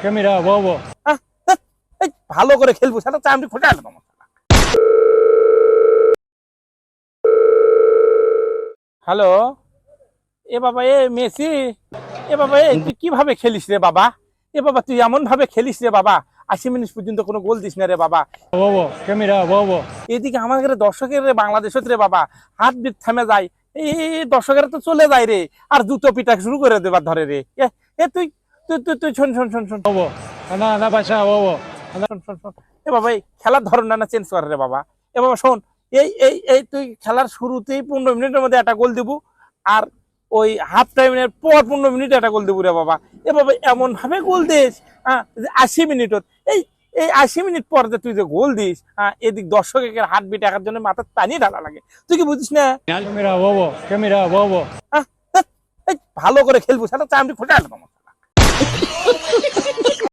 Camera বাবা ভালো করে খেলবো সেটা চামড়ি ফুটে আসবো। হ্যালো, এ বাবা, এ মেসি, এ বাবা, এ তুই কিভাবে খেলিস রে বাবা? এ বাবা, তুই এমন ভাবে খেলিস রে বাবা, 80 মিনিট পর্যন্ত কোনো গোল দিস না রে বাবা। বাবা ক্যামেরা বাবা এদিকে আমাদের দর্শকের রে বাংলাদেশত রে বাবা হাত বিট থেমে যায়, এই দর্শকেরা তো চলে যায় রে, আর জুতো পিটা শুরু করে দেবার ধরে রে। এ তুই তুই তুই তুই শোন শোন শোন শোন বাবা না না বাসা বাবা শোন শোন শোন। এ বাবা, এই খেলার ধরন না চেঞ্জ করে রে বাবা। এ বাবা শোন, এই তুই খেলার শুরুতেই 15 মিনিটের মধ্যে একটা গোল দিব, আর ওই হাফ টাইমের পর 15 মিনিটে একটা গোল দিব রে বাবা। এ বাবা, এমন ভাবে গোল দিস, হ্যাঁ, 80 মিনিটত, এই এই 80 মিনিট পর যে তুই যে গোল দিস, হ্যাঁ, এদিক দর্শকের হাত বিট একার জন্য মাথার পানি ঢালা লাগে, তুই কি বুঝিস না? ক্যামেরা বাবা হ্যাঁ, এই ভালো করে খেলবো সেটা চামড়ি ফুটে আসবো।